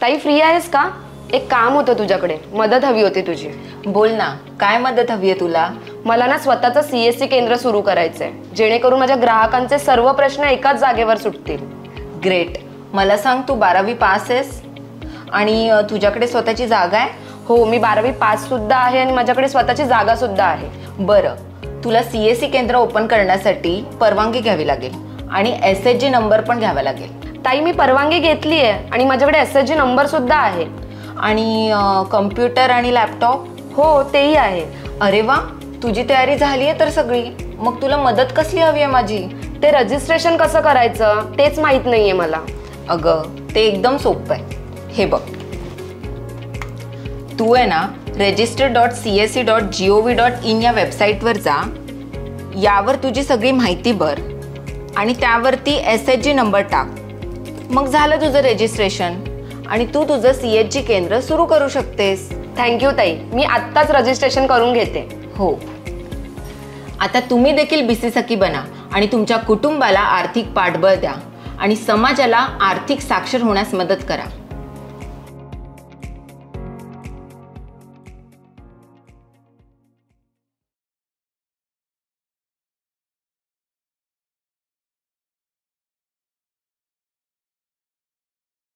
ताई फ्री आहेस का? एक काम होतं तुझ्याकडे, मदत हवी होती तुझी. बोल ना, काय मदत हवी आहे तुला? मला ना स्वतःचं CSC केंद्र सुरू करायचंय, जेणेकरून माझ्या ग्राहकांचे सर्व प्रश्न एकाच जागेवर सुटतील. ग्रेट. मला सांग, तू 12वी पास आहेस आणि तुझ्याकडे स्वतःची जागा आहे? हो, मी 12वी पास सुद्धा आहे आणि माझ्याकडे स्वतःची जागा सुद्धा आहे. बरं, तुला CSC केंद्र ओपन करण्यासाठी परवानगी घ्यावी लागेल आणि SHG नंबर पण घ्यावा लागेल. ताई, मी परवानगी घेतली आहे आणि माझ्याकडे SHG नंबर सुद्धा आहे. आणि कम्प्युटर आणि लॅपटॉप? हो, तेही आहे. अरे वा, तुझी तयारी झाली आहे तर सगळी. मग तुला मदत कसली हवी आहे माझी? ते रजिस्ट्रेशन कसं करायचं तेच माहीत नाहीये मला. अगं, ते एकदम सोपं आहे. हे बघ, तू आहे ना register.csc.gov.in या वेबसाईटवर जा. यावर तुझी सगळी माहिती भर आणि त्यावरती SHG नंबर टाक. मग झालं तुझं रजिस्ट्रेशन आणि तू तुझं CSG केंद्र सुरू करू शकतेस. थँक्यू ताई, मी आत्ताच रजिस्ट्रेशन करून घेते. हो. आता तुम्ही देखील BC सखी बना आणि तुमच्या कुटुंबाला आर्थिक पाठबळ द्या आणि समाजाला आर्थिक साक्षर होण्यास मदत करा.